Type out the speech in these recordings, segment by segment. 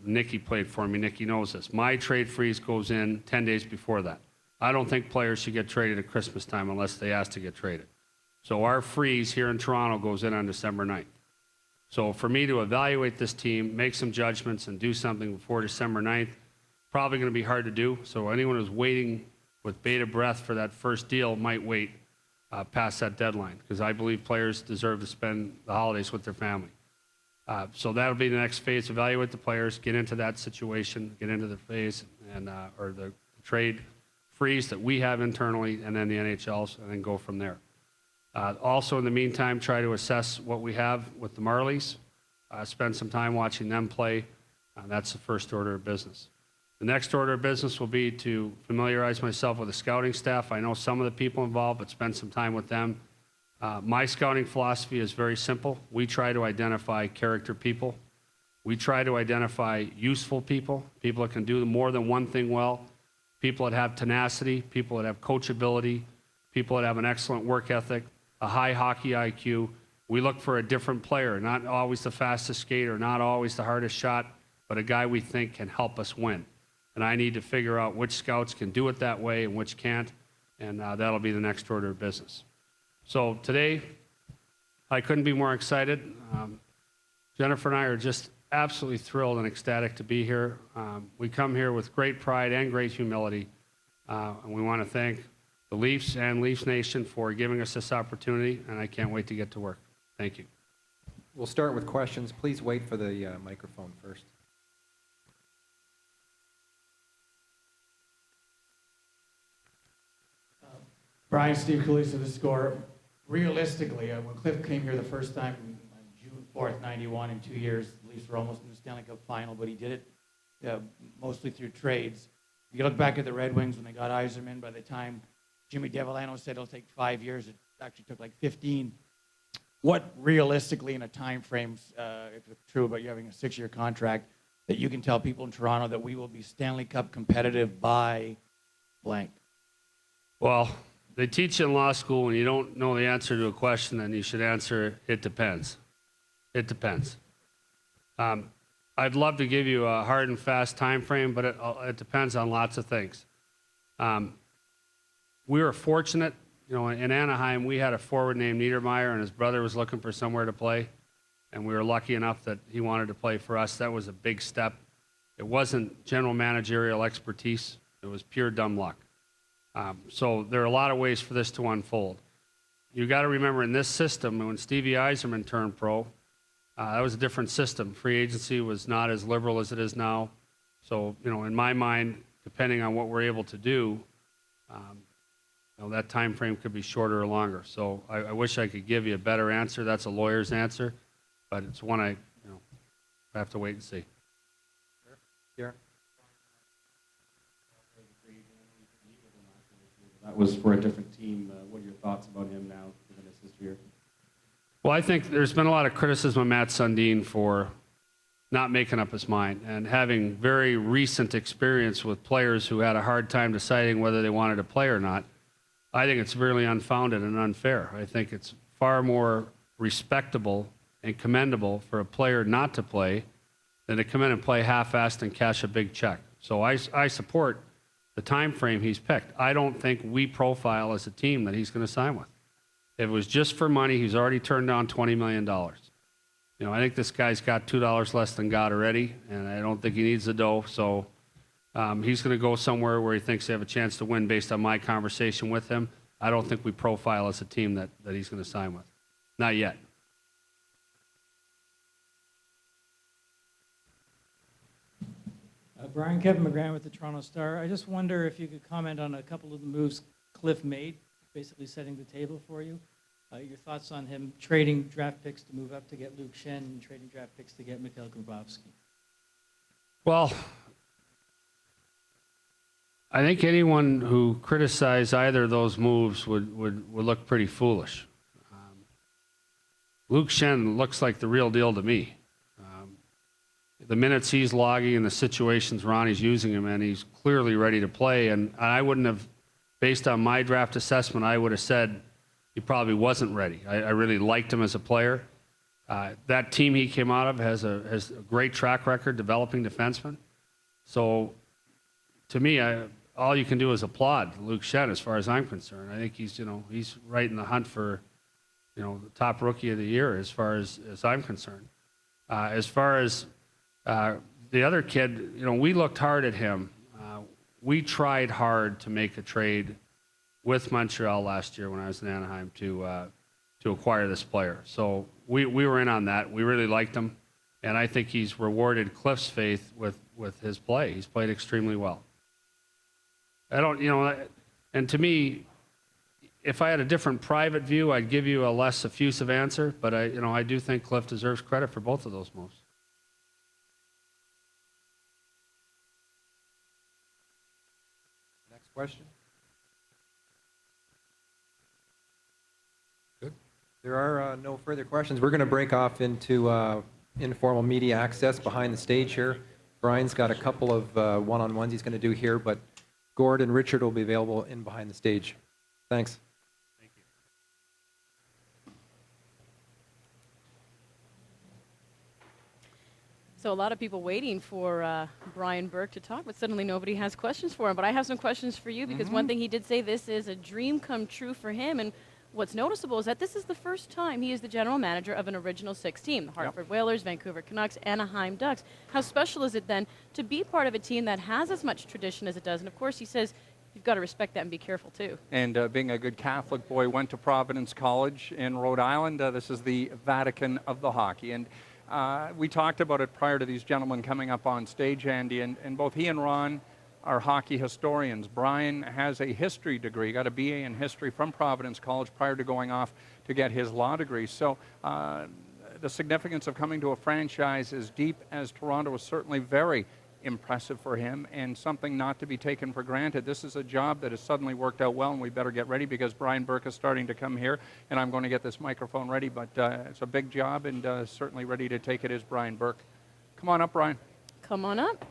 Nicky played for me. Nicky knows this. My trade freeze goes in 10 days before that. I don't think players should get traded at Christmas time unless they ask to get traded. So our freeze here in Toronto goes in on December 9th. So for me to evaluate this team, make some judgments, and do something before December 9th, probably going to be hard to do. So anyone who's waiting with bated breath for that first deal might wait past that deadline, because I believe players deserve to spend the holidays with their family. So that'll be the next phase. Evaluate the players, get into that situation, get into the phase, and or the trade freeze that we have internally, and then the NHL's, and then go from there. Also, in the meantime, try to assess what we have with the Marlies. Spend some time watching them play. That's the first order of business. The next order of business will be to familiarize myself with the scouting staff. I know some of the people involved, but spend some time with them. My scouting philosophy is very simple. We try to identify character people. We try to identify useful people, people that can do more than one thing well, people that have tenacity, people that have coachability, people that have an excellent work ethic, a high hockey IQ. We look for a different player, not always the fastest skater, not always the hardest shot, but a guy we think can help us win. And I need to figure out which scouts can do it that way and which can't, and that'll be the next order of business. So today, I couldn't be more excited. Jennifer and I are just absolutely thrilled and ecstatic to be here. We come here with great pride and great humility, and we want to thank the Leafs and Leafs Nation for giving us this opportunity, and I can't wait to get to work. Thank you. We'll start with questions. Please wait for the microphone first. Brian, Steve Cooley to The Score. Realistically, when Cliff came here the first time on June 4th, 91, in 2 years, the Leafs were almost in the Stanley Cup final, but he did it mostly through trades. You look back at the Red Wings when they got Yzerman, by the time Jimmy Devellano said it'll take 5 years, it actually took like 15. What realistically in a time frame, if it's true about you having a 6-year contract, that you can tell people in Toronto that we will be Stanley Cup competitive by blank? Well, they teach you in law school when you don't know the answer to a question, then you should answer, it depends. It depends. I'd love to give you a hard and fast time frame, but it depends on lots of things. We were fortunate, you know, in Anaheim, we had a forward named Niedermeyer, and his brother was looking for somewhere to play, and we were lucky enough that he wanted to play for us. That was a big step. It wasn't general managerial expertise. It was pure dumb luck. So there are a lot of ways for this to unfold. You got to remember, in this system, when Stevie Yzerman turned pro, that was a different system. Free agency was not as liberal as it is now. So, you know, in my mind, depending on what we're able to do, you know, that time frame could be shorter or longer. So I wish I could give you a better answer. That's a lawyer's answer, but it's one I have to wait and see. Here. That was for a different team. What are your thoughts about him now, given his history here? Well, I think there's been a lot of criticism of Matt Sundin for not making up his mind and having very recent experience with players who had a hard time deciding whether they wanted to play or not. I think it's really unfounded and unfair. I think it's far more respectable and commendable for a player not to play than to come in and play half-assed and cash a big check. So I support the time frame he's picked. I don't think we profile as a team that he's going to sign with. If it was just for money, he's already turned down $20 million. You know, I think this guy's got $2 less than God already, and I don't think he needs the dough. So he's going to go somewhere where he thinks they have a chance to win based on my conversation with him. I don't think we profile as a team that he's going to sign with. Not yet. Brian, Kevin McGran with the Toronto Star. I just wonder if you could comment on a couple of the moves Cliff made, basically setting the table for you. Your thoughts on him trading draft picks to move up to get Luke Schenn and trading draft picks to get Mikhail Grabovski. Well, I think anyone who criticized either of those moves would look pretty foolish. Luke Schenn looks like the real deal to me. The minutes he's logging and the situations Ronnie's using him in, he's clearly ready to play. And I wouldn't have, based on my draft assessment, I would have said he probably wasn't ready. I really liked him as a player. That team he came out of has a great track record developing defensemen. So, to me, all you can do is applaud Luke Schenn as far as I'm concerned. I think he's right in the hunt for, the top rookie of the year as far as I'm concerned. As far as the other kid, we looked hard at him. We tried hard to make a trade with Montreal last year when I was in Anaheim to acquire this player. So we were in on that. We really liked him, and I think he's rewarded Cliff's faith with his play. He's played extremely well. And to me, if I had a different private view, I'd give you a less effusive answer, but I do think Cliff deserves credit for both of those moves. Next question. Good. There are no further questions. We're going to break off into informal media access behind the stage here. Brian's got a couple of one-on-ones he's going to do here, but Gord and Richard will be available in behind the stage. Thanks. Thank you. So a lot of people waiting for Brian Burke to talk, but suddenly nobody has questions for him. But I have some questions for you because one thing he did say, this is a dream come true for him. And what's noticeable is that this is the first time he is the general manager of an original six team, the Hartford Whalers, Vancouver Canucks, Anaheim Ducks. How special is it then to be part of a team that has as much tradition as it does? And of course, he says you've got to respect that and be careful too. And being a good Catholic boy, went to Providence College in Rhode Island. This is the Vatican of the hockey. And we talked about it prior to these gentlemen coming up on stage, Andy, and both he and Ron are hockey historians. Brian has a history degree, got a BA in history from Providence College prior to going off to get his law degree. So the significance of coming to a franchise as deep as Toronto is certainly very impressive for him and something not to be taken for granted. This is a job that has suddenly worked out well, and we better get ready because Brian Burke is starting to come here, and I'm going to get this microphone ready, but it's a big job, and certainly ready to take it is Brian Burke. Come on up, Brian. Come on up.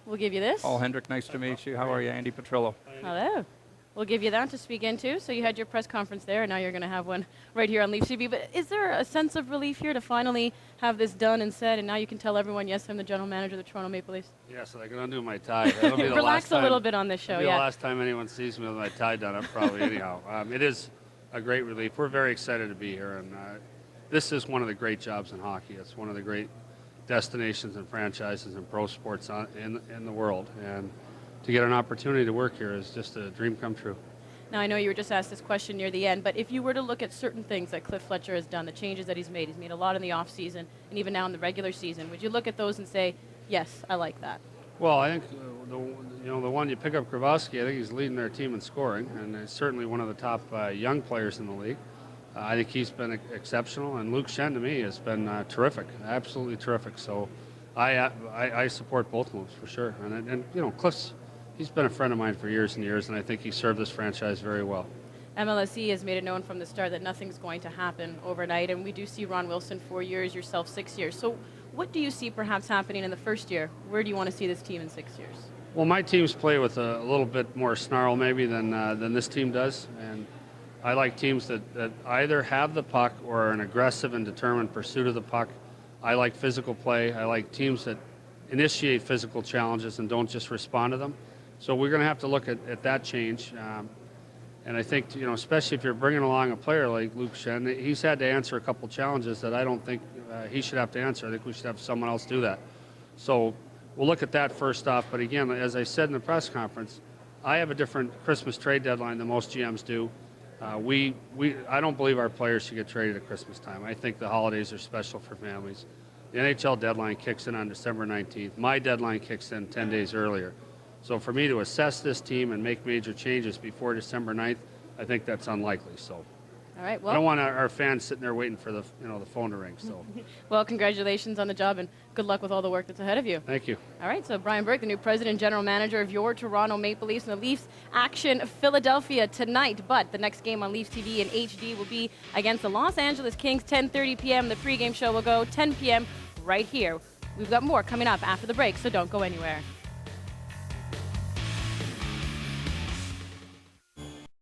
We'll give you this. Paul Hendrick, nice to meet you. How are you? Andy Petrillo. Hello. We'll give you that to speak into. So you had your press conference there, and now you're going to have one right here on Leafs TV. But is there a sense of relief here to finally have this done and said, and now you can tell everyone, yes, I'm the general manager of the Toronto Maple Leafs? Yeah, so I can undo my tie. That'll be the Relax last time, a little bit on this show, it'll be yeah. the last time anyone sees me with my tie done up, probably anyhow. It is a great relief. We're very excited to be here, and this is one of the great jobs in hockey. It's one of the great destinations and franchises and pro sports in the world, and to get an opportunity to work here is just a dream come true. Now, I know you were just asked this question near the end, but if you were to look at certain things that Cliff Fletcher has done, the changes that he's made a lot in the offseason and even now in the regular season, would you look at those and say, yes, I like that? Well, I think the one you pick up, Grabowski, I think he's leading their team in scoring, and is certainly one of the top young players in the league. I think he's been exceptional, and Luke Schenn to me has been terrific, absolutely terrific. So I support both moves for sure, and Cliff's. He's been a friend of mine for years and years, and I think he served this franchise very well. MLSE has made it known from the start that nothing's going to happen overnight, and we do see Ron Wilson 4 years, yourself 6 years. So what do you see perhaps happening in the first year? Where do you want to see this team in 6 years? Well, my teams play with a little bit more snarl maybe than this team does, and I like teams that either have the puck or are an aggressive and determined pursuit of the puck. I like physical play. I like teams that initiate physical challenges and don't just respond to them. So we're going to have to look at that change. And I think, especially if you're bringing along a player like Luke Schenn, he's had to answer a couple challenges that I don't think he should have to answer. I think we should have someone else do that. So we'll look at that first off. But again, as I said in the press conference, I have a different Christmas trade deadline than most GMs do. I don't believe our players should get traded at Christmas time. I think the holidays are special for families. The NHL deadline kicks in on December 19th. My deadline kicks in 10 days earlier. So for me to assess this team and make major changes before December 9th, I think that's unlikely. So All right, I well, don't want our fans sitting there waiting for the phone to ring. So well, congratulations on the job and good luck with all the work that's ahead of you. thank you. All right, so Brian Burke, the new president and general manager of your Toronto Maple Leafs, and the Leafs action Philadelphia tonight. But the next game on Leafs TV in HD will be against the Los Angeles Kings, 10:30 p.m. The pregame show will go 10 p.m. right here. We've got more coming up after the break, so don't go anywhere.